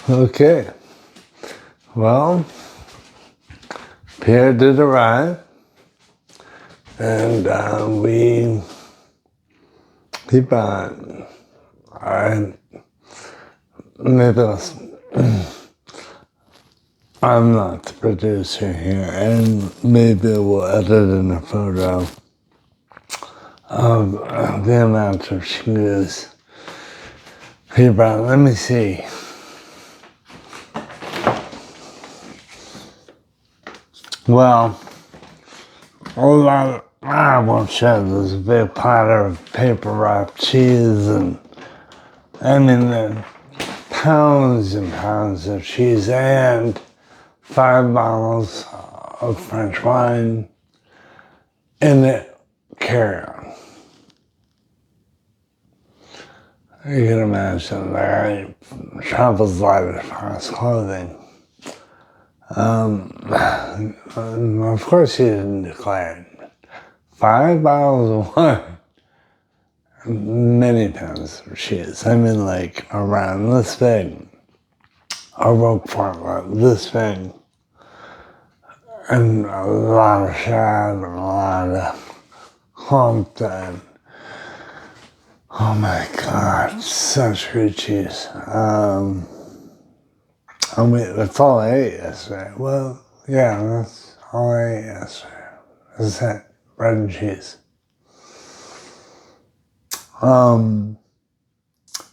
Okay, well, Pierre did arrive, and he bought, maybe I'm not the producer here, and maybe we'll edit in a photo of the amount of shoes he brought. Let me see. Well, I won't show. There's a big platter of paper wrapped cheese, and I mean, pounds and pounds of cheese, and 5 bottles of French wine in the carry-on. You can imagine that travels light as far as clothing. Of course he didn't declare it. 5 bottles of wine, many pounds of cheese. I mean, like around this big, a Roquefort this big, and a lot of shad, and a lot of clumped, and oh my God, such good cheese. That's all I ate yesterday. Well, yeah, that's all I ate yesterday. Is that bread and cheese.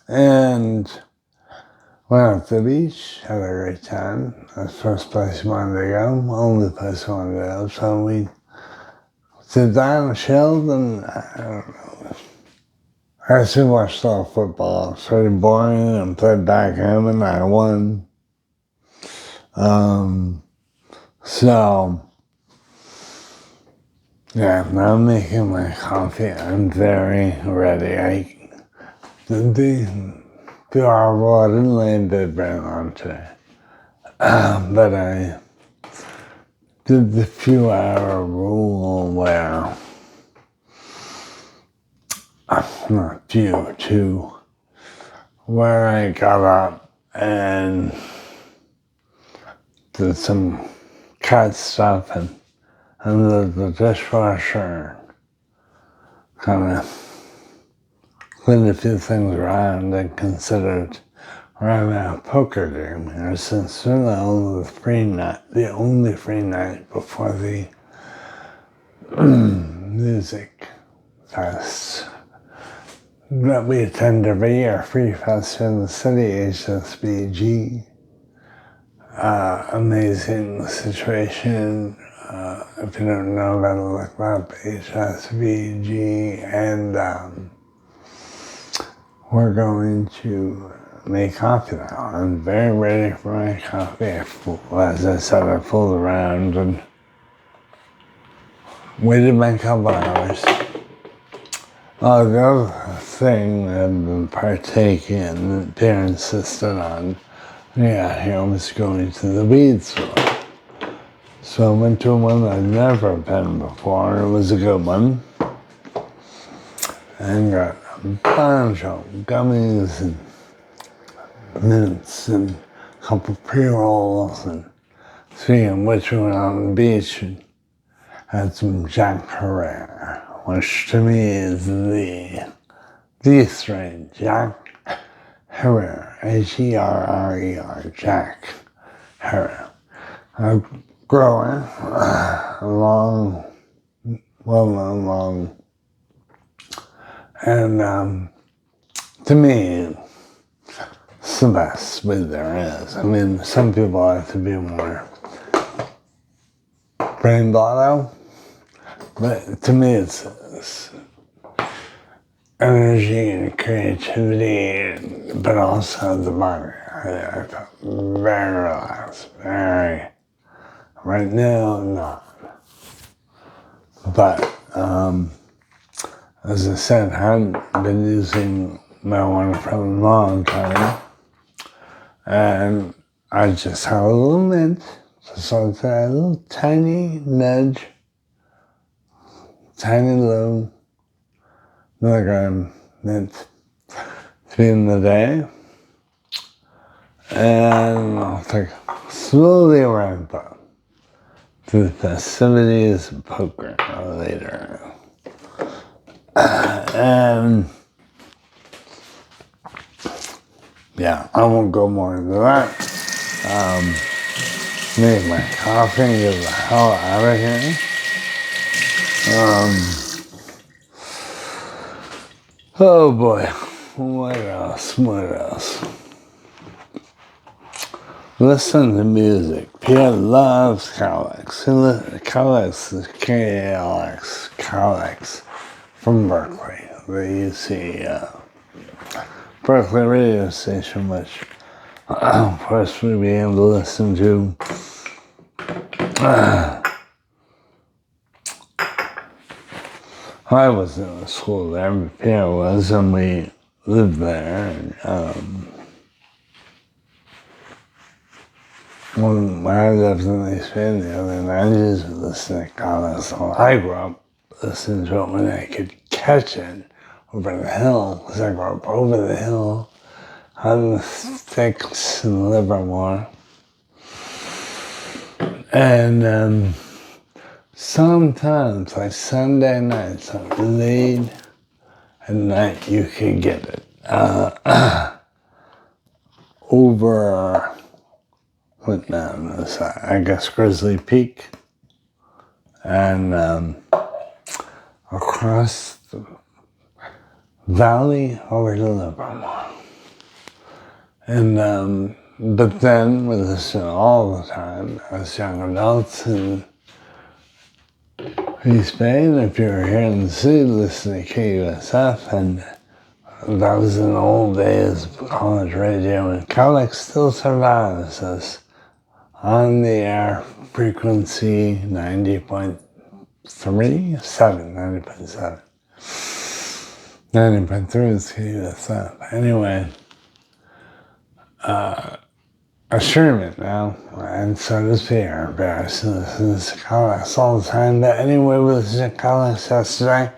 And went out to the beach, had a great time. That's the first place we wanted to go, only place we wanted to go. So we sit down and chilled, and I don't know. I guess we watched a lot of football. It's pretty boring, and played backgammon, and I won. So, yeah, now I'm making my coffee. I'm very ready. The horrible. I didn't lay in bed very long today. But I did the few-hour rule where, not few, two, where I got up and did some cat stuff and the dishwasher, kind of cleaned a few things around and considered running a poker game here, since we're the only free night before the music fest that we attend every year, free fest in the city, HSBG. Amazing situation. If you don't know about it, look up HSBG, and we're going to make coffee now. I'm very ready for my coffee. As I said, I fooled around and waited my couple hours. The other thing I've been partaking in that Pierre insisted on, here was going to the weed store. So I went to one I'd never been before. It was a good one. And got a bunch of gummies and mints and a couple pre-rolls. And speaking of which, we went on the beach and had some Jack Herrera, which to me is the strain, Jack Herrera, Herrer, Jack Herrera. A grower, long, well-known, and to me, it's the best weed there is. I mean, some people like to be more brain blotto, but to me it's energy and creativity, but also the body. I felt very relaxed, right now, not. But, as I said, I hadn't been using marijuana for a long time, and I just had a little mint, just like a little tiny nudge, tiny little milligram mint to be in the day, And I'll take slowly ramp up to the festivities of poker later. And yeah, I won't go more into that. Make my coffee and get the hell out of here. Oh boy, what else? Listen to music. Pierre loves Kalix. Kalix is K-A-L-X, Kalix from Berkeley. The UC Berkeley radio station, which of course we'd be able to listen to. I wasn't in school there, but Pierre was, and we lived there. And, when I lived in East Bay in the early 90s, we listened to Kalix. So I grew up listening to it when I could catch it over the hill, because I grew up over the hill on the sticks in Livermore. And sometimes, like Sunday nights, late at night, you could get it over, what now is that? I guess Grizzly Peak, and across the valley over to Livermore. And but then we listened all the time as young adults in East Bay, and if you were here in the city, listen to KUSF, and that was in the old days of college radio, and Kalix still survives us on the air frequency 90.3, 90.7. 90.3 is KUSF. Anyway, I stream it now, and so does Pierre. But I listen to Kalix all the time. But anyway, we listened to Kalix yesterday.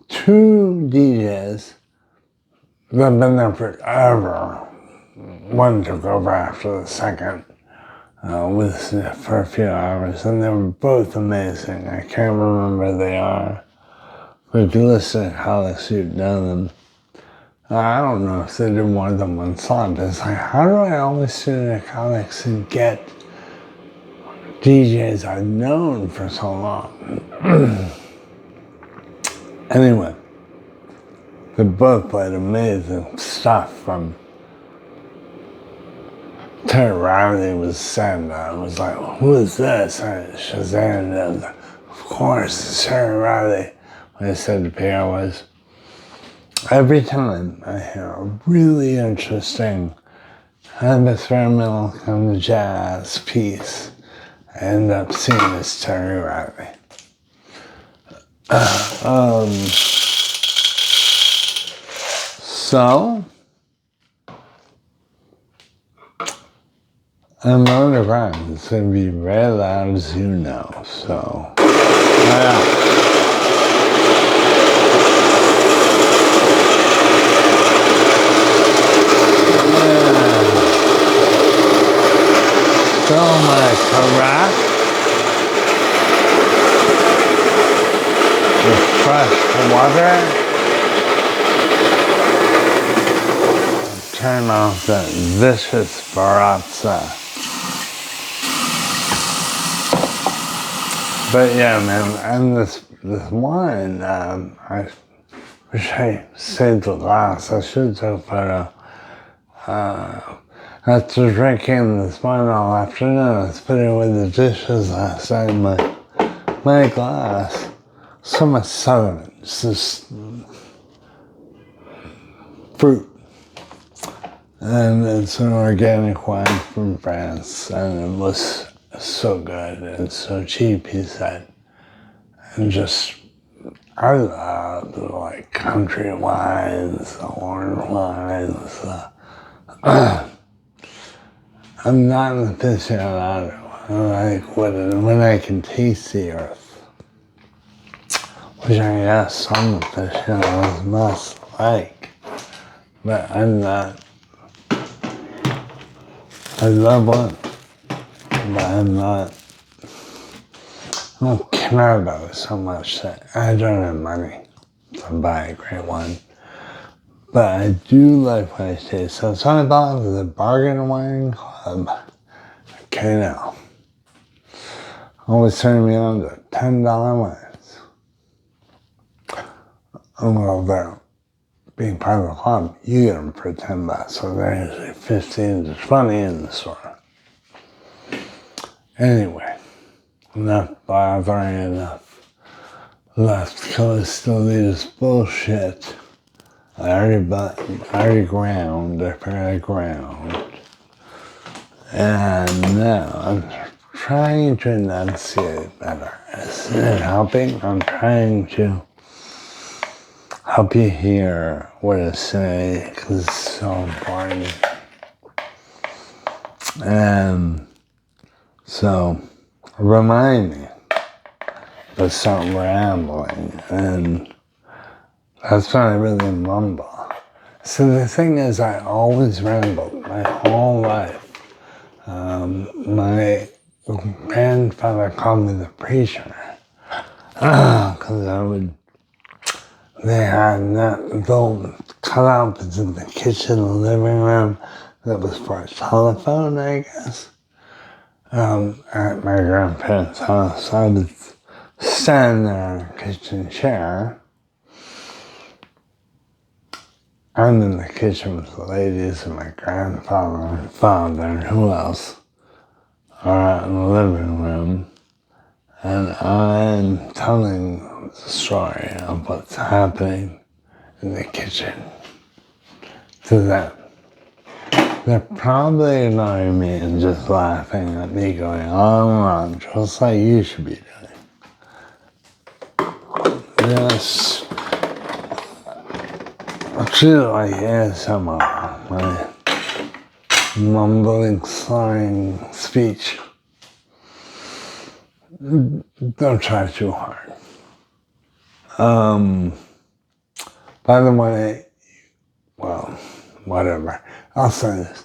2 DJs that have been there forever. One took over after the second. We listened to it for a few hours, and they were both amazing. I can't remember who they are. But if you listen to Kalix, you'd know them. I don't know if they do more than one song, but it's like, how do I always tune into Kalix and get DJs I've known for so long? Anyway, they both played amazing stuff. From Terry Riley was saying that. I was like, who is this? I Shazammed it. Of course, it's Terry Riley. What I said to Pierre was, every time I hear a really interesting experimental kind of jazz piece, I end up seeing this Terry Riley. So, I'm underground. It's going to be very loud, as you know. So, fill my carafe with fresh water. Turn off that vicious barazza. But yeah, man, and this wine, I wish I saved the glass. I should take a photo. After drinking this wine all afternoon, I was putting away the dishes last night in my glass. So much sediment. It's just fruit. And it's an organic wine from France, and it was so good and so cheap, he said. And just, I love like country wines, orange wines. I'm not an aficionado. I like when I can taste the earth, which I guess some aficionados must like, but I'm not. I love one, but I don't care about it so much that I don't have money to buy a great one. But I do like what I taste. So $20 is a bargain wine club. Okay, now. Always turn me on to $10 wines. Well, they're being part of the club, you get them for $10. So they're usually 15 to 20 in the store. Anyway, enough bothering, enough left coast elitist bullshit. I already ground, I forgot ground. And now I'm trying to enunciate better. Isn't it helping? I'm trying to help you hear what I say, because it's so important. And so, remind me to start rambling, and that's when I really mumble. So the thing is, I always rambled my whole life. My grandfather called me the preacher, because they had little cutouts in the kitchen and living room that was for a telephone, I guess. At my grandparents' house, I would stand there in a kitchen chair. I'm in the kitchen with the ladies and my grandfather and father and who else are out in the living room. And I'm telling the story of what's happening in the kitchen to them. They're probably ignoring me and just laughing at me going on and on, just like you should be doing. Yes. I feel like ASMR, my mumbling, slurring speech. Don't try too hard. By the way, well, whatever. I'll say this,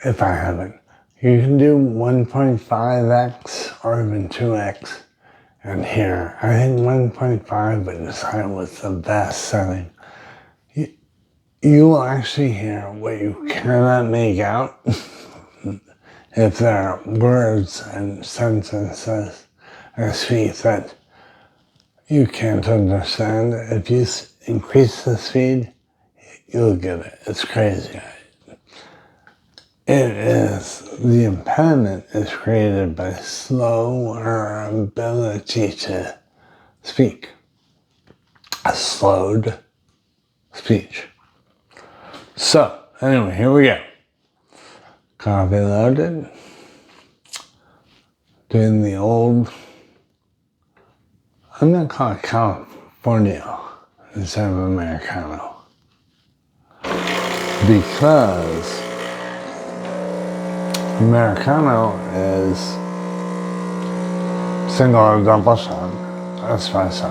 if I haven't. You can do 1.5x or even 2x and here. I think 1.5 would decide what's the best setting. You will actually hear what you cannot make out if there are words and sentences or speech that you can't understand. If you increase the speed, you'll get it. It's crazy. It is, the impediment is created by slower ability to speak. A slowed speech. So, anyway, here we go. Coffee loaded. Doing the old, I'm going to call it California instead of Americano. Because Americano is single or double shot espresso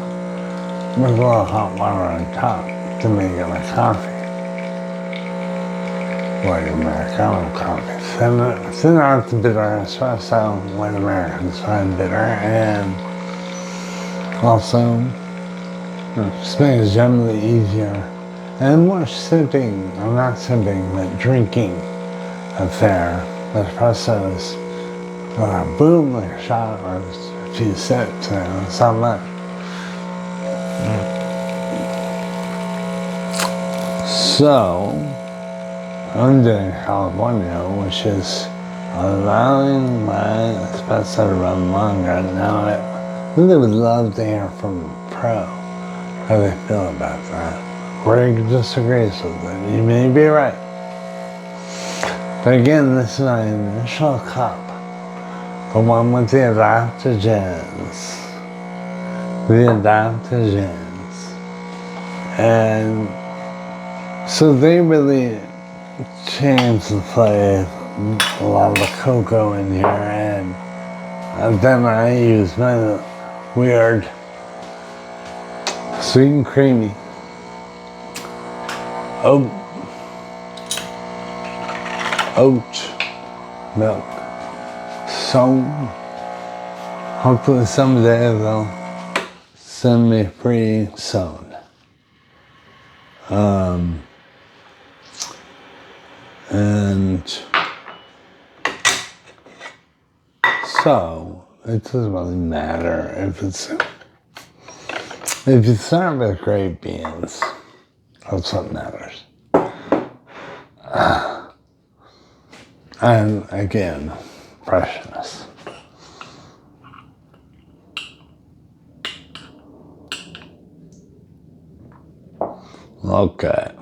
with a little hot water on top to make it like coffee. Like Americano coffee. Thin out the bitter espresso when Americans find bitter, and also just makes it generally easier and more sipping, or not sipping, but drinking affair. Espresso is boom, like a shot, or a few sips, and it's not much. So, I'm doing California, which is allowing my espresso to run longer. Now, I really would love to hear from a pro how they feel about that. Greg disagrees with it. You may be right. But again, this is my initial cup. The one with the adaptogens. And so they really changed the flavor. A lot of the cocoa in here, and then I use my weird sweet and creamy oat milk. So, hopefully someday they'll send me free sown. And so, it doesn't really matter if you start with great beans, that's what matters. And again, freshness. Okay.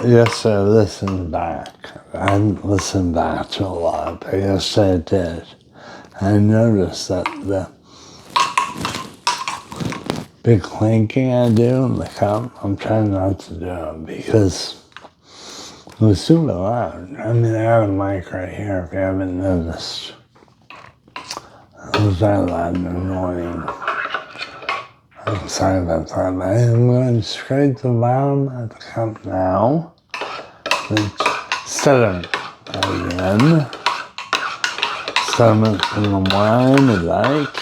Yesterday I listened back. I hadn't listened back to a lot, but yesterday I did. I noticed that the big clinking I do in the cup, I'm trying not to do it because it was super loud. I mean, I have a mic right here if you haven't noticed. It was very loud and annoying. I'm sorry about that. I am going to scrape the bottom of the cup now. Sediment again. Sediment from the wine we like.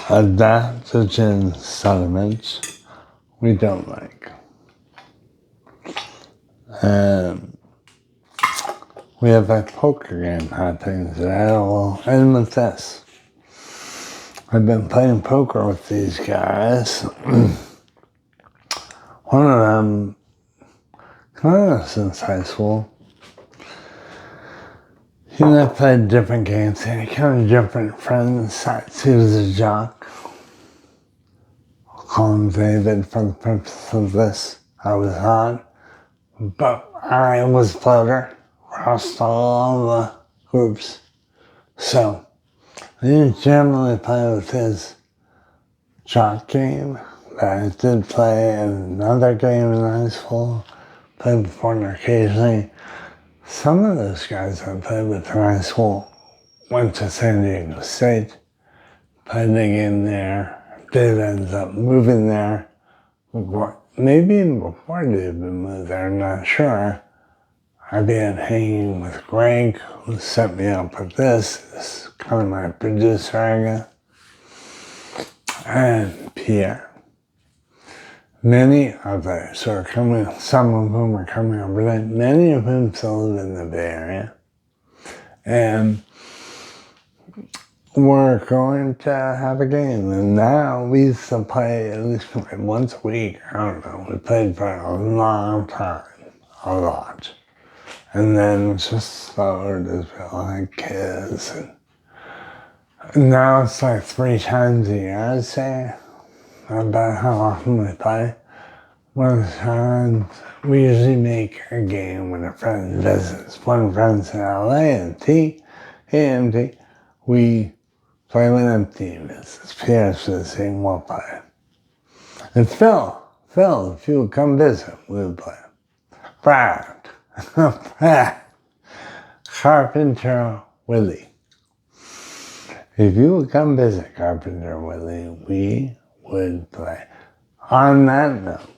Adaptogen sediment we don't like. And we have a poker game happening today. We'll end with this. I've been playing poker with these guys. One of them, kind of since high school, he and I played different games. He had kind of different friends. He was a jock. I'll call him David for the purpose of this. I was hot, but I was floater. Crossed all the groups. So, I didn't generally play with his jock game, but I did play another game in high school, played before and occasionally. Some of those guys I played with in high school went to San Diego State, played a game there. Dave ends up moving there, maybe even before David moved there, I'm not sure. I began hanging with Greg, who set me up with this. This is kind of my producer, I guess. And Pierre. Many others are coming, some of whom are coming overnight, many of whom still live in the Bay Area. And we're going to have a game. And now we used to play at least like once a week. I don't know. We played for a long time. A lot. And then it's just started as like kids. And now it's like 3 times a year, I'd say. About how often we play. One of the times, we usually make a game when a friend visits. One friend's in LA and AMT. We play when empty visits. Pierre's visiting, we'll play. And Phil, if you would come visit, we would play. Brad. Carpenter Willie. If you would come visit Carpenter Willie, we would play. On that note,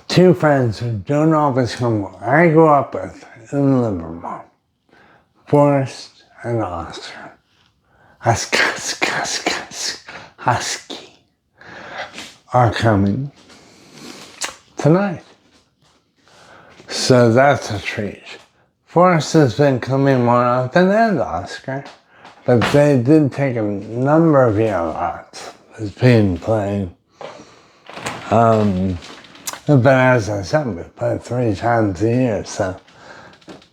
2 friends who don't always come over, I grew up with in Livermore, Forrest and Oscar. Husky are coming tonight. So that's a treat. Forrest has been coming more often than Oscar, but they did take a number of years off as being played. But as I said, we play 3 times a year, so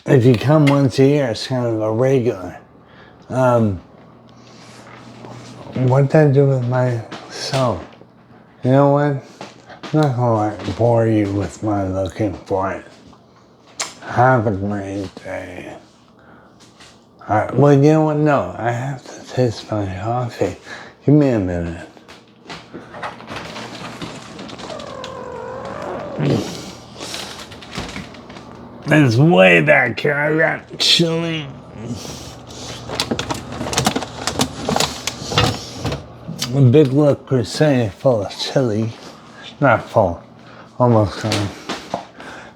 if you come once a year, it's kind of a regular. What did I do with my soul? You know what? I'm not gonna bore you with my looking for it. Have a great day. Well, you know what? No, I have to taste my coffee. Give me a minute. It's way back here. I got chili. A big Le Creuset full of chili. Not full. Almost gone.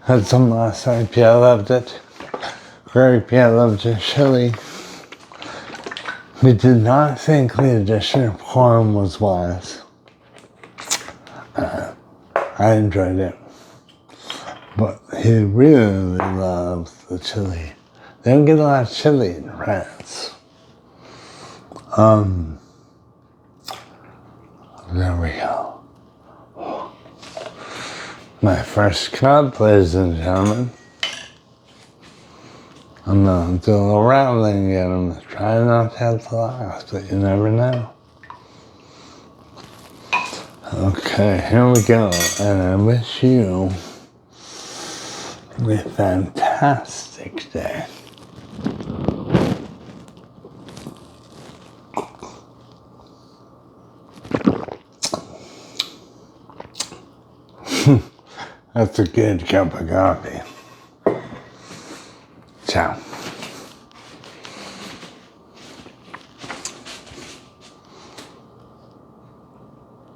Had some last night. Pierre loved it. Great. Pierre loved the chili. We did not think the addition of corn was wise. I enjoyed it. But he really loves the chili. They don't get a lot of chili in France. There we go. My first cup, ladies and gentlemen. I'm gonna do a little rambling again. I'm gonna try not to have the last, but you never know. Okay, here we go. And I wish you a fantastic day. That's a good cup of coffee. Ciao.